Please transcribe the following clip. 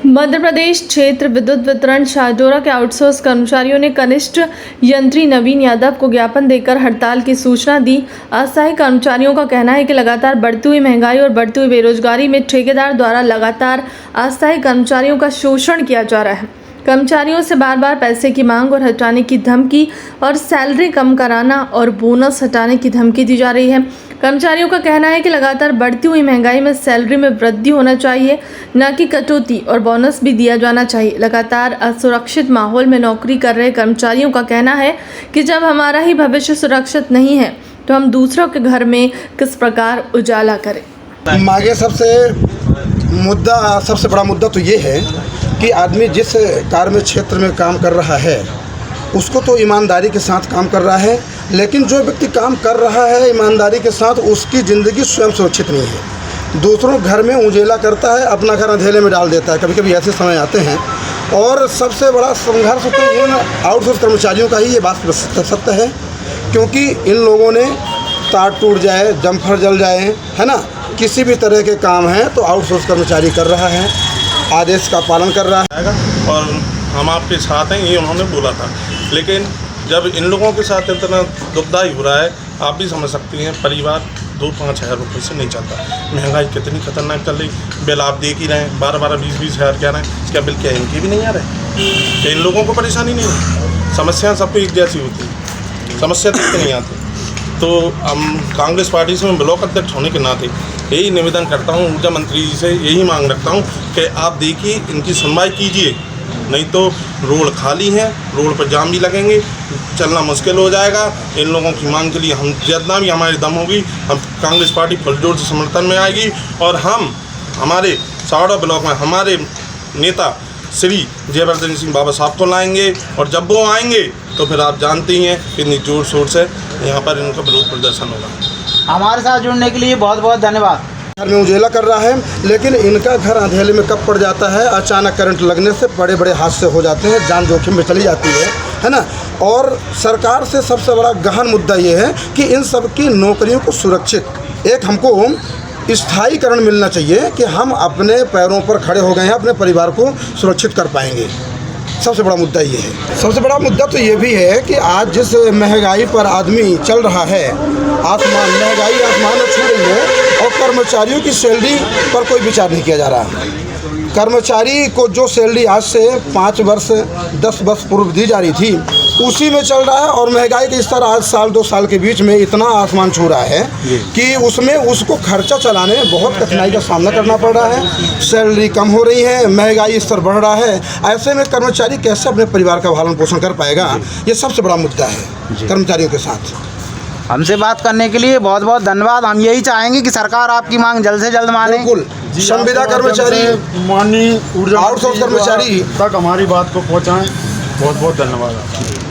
मध्य प्रदेश क्षेत्र विद्युत वितरण शाहडोरा के आउटसोर्स कर्मचारियों ने कनिष्ठ यंत्री नवीन यादव को ज्ञापन देकर हड़ताल की सूचना दी। अस्थायी कर्मचारियों का कहना है कि लगातार बढ़ती हुई महंगाई और बढ़ती हुई बेरोजगारी में ठेकेदार द्वारा लगातार अस्थायी कर्मचारियों का शोषण किया जा रहा है। कर्मचारियों से बार बार पैसे की मांग और हटाने की धमकी और सैलरी कम कराना और बोनस हटाने की धमकी दी जा रही है। कर्मचारियों का कहना है कि लगातार बढ़ती हुई महंगाई में सैलरी में वृद्धि होना चाहिए, न कि कटौती, और बोनस भी दिया जाना चाहिए। लगातार असुरक्षित माहौल में नौकरी कर रहे कर्मचारियों का कहना है कि जब हमारा ही भविष्य सुरक्षित नहीं है तो हम दूसरों के घर में किस प्रकार उजाला करें। मांगे सबसे बड़ा मुद्दा तो ये है कि आदमी जिस कार्य क्षेत्र में काम कर रहा है उसको तो ईमानदारी के साथ काम कर रहा है, लेकिन जो व्यक्ति काम कर रहा है ईमानदारी के साथ उसकी ज़िंदगी स्वयं सुरक्षित नहीं है। दूसरों घर में उजेला करता है, अपना घर अंधेरे में डाल देता है। कभी कभी ऐसे समय आते हैं और सबसे बड़ा संघर्ष तो इन आउटसोर्स कर्मचारियों का ही ये बात सत्य है, क्योंकि इन लोगों ने तार टूट जाए, जम्फर जल जाए, है ना, किसी भी तरह के काम हैं तो आउटसोर्स कर्मचारी कर रहा है, आदेश का पालन कर रहा है। और हम आपके साथ हैं, ये उन्होंने बोला था। लेकिन जब इन लोगों के साथ इतना दुखदाई हो रहा है, आप भी समझ सकती हैं, परिवार 2-5 हज़ार रुपये से नहीं चलता। महंगाई कितनी खतरनाक चल रही, बिल आप देख ही रहे हैं, 12-12, 20-20 हज़ार क्या रहे हैं। क्या बिल क्या इनके भी नहीं आ रहे? क्या इन लोगों को परेशानी नहीं है? समस्याएँ सबको एक जैसी होती है, समस्या तक नहीं आती। तो हम कांग्रेस पार्टी से मैं ब्लॉक अध्यक्ष होने के नाते यही निवेदन करता हूँ, ऊर्जा मंत्री जी से यही मांग रखता हूँ कि आप देखिए, इनकी सुनवाई कीजिए, नहीं तो रोड खाली हैं, रोड पर जाम भी लगेंगे, चलना मुश्किल हो जाएगा। इन लोगों की मांग के लिए हम जितना भी हमारी दम होगी, हम कांग्रेस पार्टी फुलजोर से समर्थन में आएगी। और हम हमारे शाहडोरा ब्लॉक में हमारे नेता श्री जयवर्धन सिंह बाबा साहब को लाएंगे, और जब वो आएंगे तो फिर आप जानते ही हैं कितनी जोर शोर से यहाँ पर इनका विरोध प्रदर्शन होगा। हमारे साथ जुड़ने के लिए बहुत बहुत धन्यवाद। घर में उजेला कर रहा है, लेकिन इनका घर अंधेरे में कब पड़ जाता है, अचानक करंट लगने से बड़े बड़े हादसे हो जाते हैं, जान जोखिम में चली जाती है ना। और सरकार से सबसे बड़ा गहन मुद्दा ये है कि इन सब की नौकरियों को सुरक्षित एक हमको स्थायीकरण मिलना चाहिए कि हम अपने पैरों पर खड़े हो गए हैं, अपने परिवार को सुरक्षित कर पाएंगे। सबसे बड़ा मुद्दा ये है। सबसे बड़ा मुद्दा तो ये भी है कि आज जिस महंगाई पर आदमी चल रहा है, महंगाई आसमान में छू रही है, और कर्मचारियों की सैलरी पर कोई विचार नहीं किया जा रहा। कर्मचारी को जो सैलरी आज से 5 वर्ष 10 वर्ष पूर्व दी जा रही थी उसी में चल रहा है, और महंगाई के स्तर आज साल 2 साल के बीच में इतना आसमान छू रहा है कि उसमें उसको खर्चा चलाने में बहुत कठिनाई का सामना करना पड़ रहा है। सैलरी कम हो रही है, महंगाई स्तर बढ़ रहा है, ऐसे में कर्मचारी कैसे अपने परिवार का भरण पोषण कर पाएगा, ये सबसे बड़ा मुद्दा है कर्मचारियों के साथ। हमसे बात करने के लिए बहुत बहुत धन्यवाद। हम यही चाहेंगे कि सरकार आपकी मांग जल्द से जल्द माने। बिल्कुल, संविदा कर्मचारी, माननीय ऊर्जा आउटसोर्स कर्मचारी तक हमारी बात को पहुंचाएं। बहुत बहुत धन्यवाद।